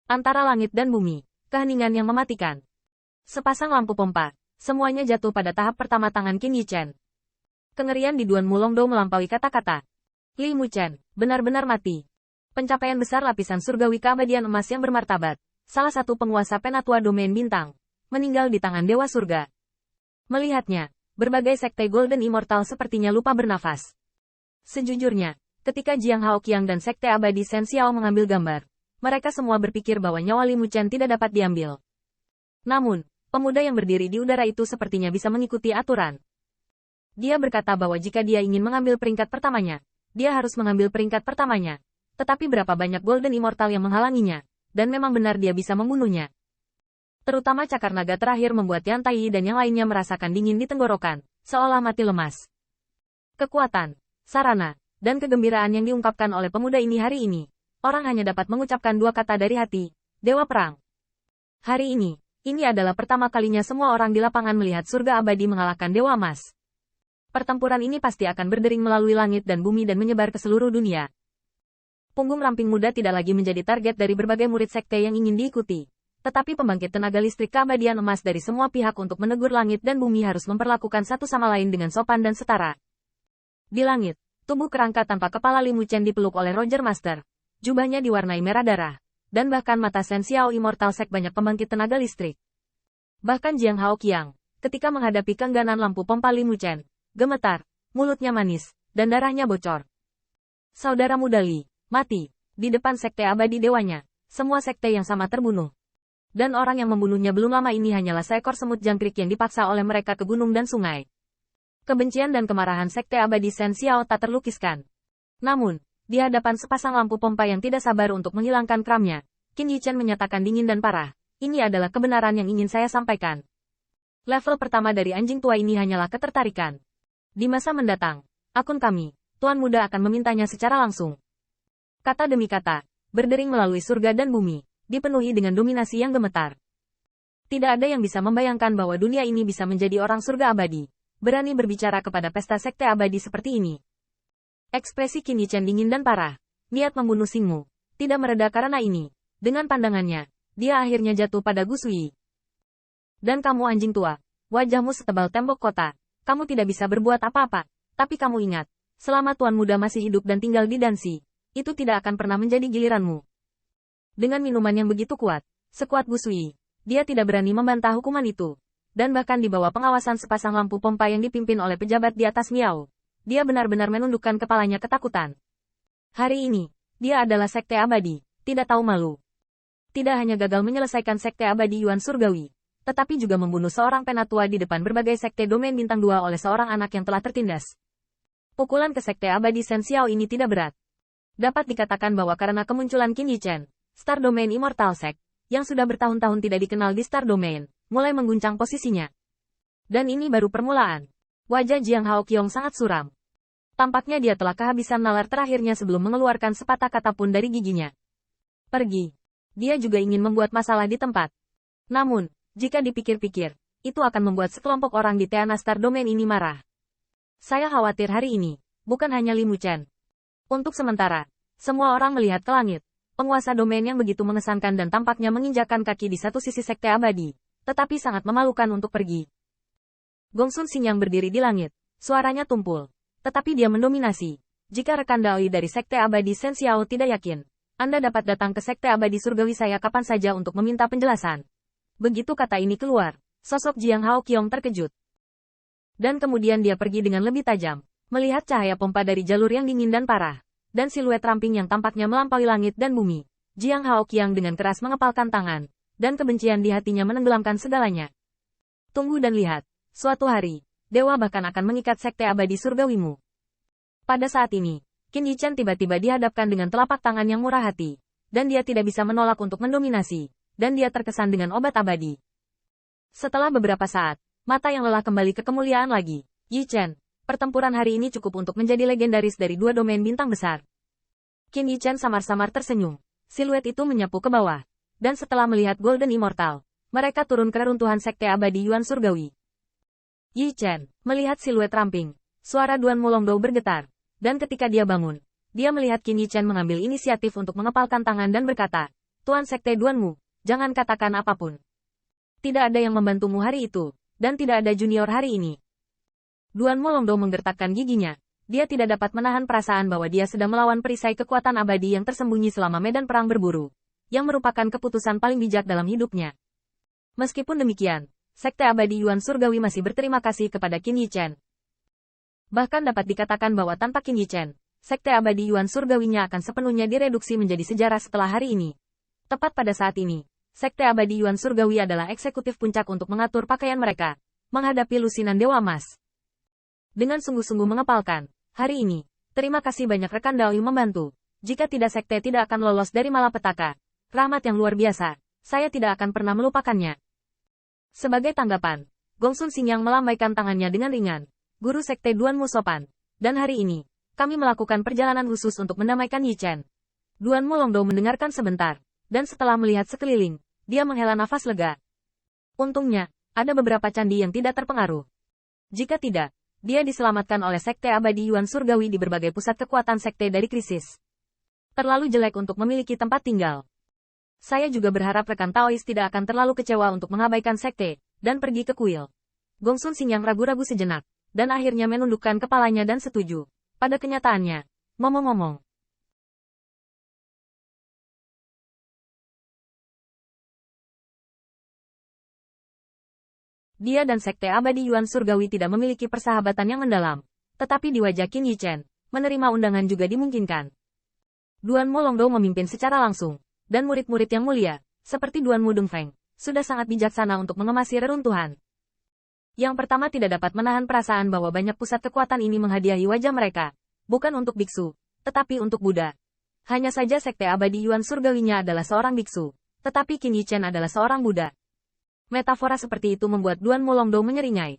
Antara langit dan bumi, keheningan yang mematikan. Sepasang lampu pompa, semuanya jatuh pada tahap pertama tangan Qin Yichen. Kengerian di Duan Mulongdo melampaui kata-kata. Li Muchen, benar-benar mati. Pencapaian besar lapisan surgawi keabadian emas yang bermartabat, salah satu penguasa penatua domain bintang, meninggal di tangan Dewa Surga. Melihatnya, berbagai sekte Golden Immortal sepertinya lupa bernafas. Sejujurnya, ketika Jiang Haoqiang dan sekte abadi Shen Xiao mengambil gambar, mereka semua berpikir bahwa nyawa Li Muchen tidak dapat diambil. Namun, pemuda yang berdiri di udara itu sepertinya bisa mengikuti aturan. Dia berkata bahwa jika dia ingin mengambil peringkat pertamanya, dia harus mengambil peringkat pertamanya. Tetapi berapa banyak Golden Immortal yang menghalanginya, dan memang benar dia bisa membunuhnya. Terutama cakar naga terakhir membuat Yan Tai dan yang lainnya merasakan dingin di tenggorokan, seolah mati lemas. Kekuatan, sarana, dan kegembiraan yang diungkapkan oleh pemuda ini hari ini, orang hanya dapat mengucapkan dua kata dari hati, Dewa Perang. Hari ini adalah pertama kalinya semua orang di lapangan melihat surga abadi mengalahkan Dewa Emas. Pertempuran ini pasti akan berdering melalui langit dan bumi dan menyebar ke seluruh dunia. Punggung ramping muda tidak lagi menjadi target dari berbagai murid sekte yang ingin diikuti. Tetapi pembangkit tenaga listrik keabadian emas dari semua pihak untuk menegur langit dan bumi harus memperlakukan satu sama lain dengan sopan dan setara. Di langit, tubuh kerangka tanpa kepala Li Muchen dipeluk oleh Roger Master. Jubahnya diwarnai merah darah. Dan bahkan mata Shen Xiao Immortal Sek banyak pembangkit tenaga listrik. Bahkan Jiang Haoqiang, ketika menghadapi keengganan lampu pompa Li Muchen, gemetar, mulutnya manis, dan darahnya bocor. Saudara muda Li, mati, di depan sekte abadi dewanya, semua sekte yang sama terbunuh. Dan orang yang membunuhnya belum lama ini hanyalah seekor semut jangkrik yang dipaksa oleh mereka ke gunung dan sungai. Kebencian dan kemarahan sekte abadi Shen Xiao tak terlukiskan. Namun, di hadapan sepasang lampu pompa yang tidak sabar untuk menghilangkan kramnya, Qin Yichen menyatakan dingin dan parah, ini adalah kebenaran yang ingin saya sampaikan. Level pertama dari anjing tua ini hanyalah ketertarikan. Di masa mendatang, akun kami, Tuan Muda akan memintanya secara langsung. Kata demi kata, berdering melalui surga dan bumi, dipenuhi dengan dominasi yang gemetar. Tidak ada yang bisa membayangkan bahwa dunia ini bisa menjadi orang surga abadi, berani berbicara kepada pesta sekte abadi seperti ini. Ekspresi Qin Yichen dingin dan parah, niat membunuh Xingmu, tidak mereda karena ini. Dengan pandangannya, dia akhirnya jatuh pada Gu Sui. Dan kamu anjing tua, wajahmu setebal tembok kota, kamu tidak bisa berbuat apa-apa, tapi kamu ingat, selama Tuan Muda masih hidup dan tinggal di Danxi, itu tidak akan pernah menjadi giliranmu. Dengan minuman yang begitu kuat, sekuat Gu Sui, dia tidak berani membantah hukuman itu. Dan bahkan di bawah pengawasan sepasang lampu pompa yang dipimpin oleh pejabat di atas Miao, dia benar-benar menundukkan kepalanya ketakutan. Hari ini, dia adalah sekte abadi, tidak tahu malu. Tidak hanya gagal menyelesaikan sekte abadi Yuan Surgawi, tetapi juga membunuh seorang penatua di depan berbagai sekte domain bintang 2 oleh seorang anak yang telah tertindas. Pukulan ke sekte abadi Shen Xiao ini tidak berat. Dapat dikatakan bahwa karena kemunculan Qin Yichen, Star Domain Immortal Sect, yang sudah bertahun-tahun tidak dikenal di Star Domain, mulai mengguncang posisinya. Dan ini baru permulaan. Wajah Jiang Haoqiang sangat suram. Tampaknya dia telah kehabisan nalar terakhirnya sebelum mengeluarkan sepatah kata pun dari giginya. Pergi. Dia juga ingin membuat masalah di tempat. Namun, jika dipikir-pikir, itu akan membuat sekelompok orang di Teana Star Domain ini marah. Saya khawatir hari ini, bukan hanya Li Muchen. Untuk sementara, semua orang melihat ke langit. Penguasa domain yang begitu mengesankan dan tampaknya menginjakkan kaki di satu sisi sekte abadi, tetapi sangat memalukan untuk pergi. Gongsun Xing yang berdiri di langit, suaranya tumpul. Tetapi dia mendominasi. Jika rekan Daoi dari sekte abadi Shen Xiao tidak yakin, Anda dapat datang ke sekte abadi surgawi saya kapan saja untuk meminta penjelasan. Begitu kata ini keluar, sosok Jiang Haoqiang terkejut. Dan kemudian dia pergi dengan lebih tajam, melihat cahaya pompa dari jalur yang dingin dan parah, dan siluet ramping yang tampaknya melampaui langit dan bumi. Jiang Haoqiang dengan keras mengepalkan tangan, dan kebencian di hatinya menenggelamkan segalanya. Tunggu dan lihat, suatu hari, dewa bahkan akan mengikat sekte abadi surgawimu. Pada saat ini, Qin Yichen tiba-tiba dihadapkan dengan telapak tangan yang murah hati, dan dia tidak bisa menolak untuk mendominasi, dan dia terkesan dengan obat abadi. Setelah beberapa saat, mata yang lelah kembali ke kemuliaan lagi. Yichen, pertempuran hari ini cukup untuk menjadi legendaris dari dua domain bintang besar. Qin Yichen samar-samar tersenyum, siluet itu menyapu ke bawah, dan setelah melihat Golden Immortal, mereka turun ke reruntuhan sekte abadi Yuan Surgawi. Yichen, melihat siluet ramping, suara Duan Mulongdo bergetar, dan ketika dia bangun, dia melihat Qin Yichen mengambil inisiatif untuk mengepalkan tangan dan berkata, Tuan Sekte Duanmu, jangan katakan apapun. Tidak ada yang membantumu hari itu, dan tidak ada junior hari ini. Duan Molongdo menggertakkan giginya. Dia tidak dapat menahan perasaan bahwa dia sedang melawan perisai kekuatan abadi yang tersembunyi selama medan perang berburu, yang merupakan keputusan paling bijak dalam hidupnya. Meskipun demikian, Sekte Abadi Yuan Surgawi masih berterima kasih kepada Qin Yichen. Bahkan dapat dikatakan bahwa tanpa Qin Yichen, Sekte Abadi Yuan Surgawinya akan sepenuhnya direduksi menjadi sejarah setelah hari ini. Tepat pada saat ini, Sekte Abadi Yuan Surgawi adalah eksekutif puncak untuk mengatur pakaian mereka, menghadapi lusinan Dewa Emas. Dengan sungguh-sungguh mengepalkan, hari ini, terima kasih banyak rekan Daoyu membantu. Jika tidak sekte tidak akan lolos dari malapetaka. Rahmat yang luar biasa, saya tidak akan pernah melupakannya. Sebagai tanggapan, Gongsun Xingyang melambaikan tangannya dengan ringan. Guru sekte Duanmu sopan. Dan hari ini, kami melakukan perjalanan khusus untuk mendamaikan Yichen. Duan Molongdo mendengarkan sebentar, dan setelah melihat sekeliling, dia menghela nafas lega. Untungnya, ada beberapa candi yang tidak terpengaruh. Jika tidak, dia diselamatkan oleh Sekte Abadi Yuan Surgawi di berbagai pusat kekuatan sekte dari krisis. Terlalu jelek untuk memiliki tempat tinggal. Saya juga berharap rekan Taois tidak akan terlalu kecewa untuk mengabaikan sekte, dan pergi ke kuil. Gongsun Xingyang ragu-ragu sejenak, dan akhirnya menundukkan kepalanya dan setuju. Pada kenyataannya, ngomong-ngomong, dia dan Sekte Abadi Yuan Surgawi tidak memiliki persahabatan yang mendalam. Tetapi di wajah Qin Yichen, menerima undangan juga dimungkinkan. Duan Molongdo memimpin secara langsung, dan murid-murid yang mulia, seperti Duan Mu Dongfeng, sudah sangat bijaksana untuk mengemasi reruntuhan. Yang pertama tidak dapat menahan perasaan bahwa banyak pusat kekuatan ini menghadiahi wajah mereka, bukan untuk biksu, tetapi untuk Buddha. Hanya saja Sekte Abadi Yuan Surgawinya adalah seorang biksu, tetapi Qin Yichen adalah seorang Buddha. Metafora seperti itu membuat Duan Molongdo menyeringai.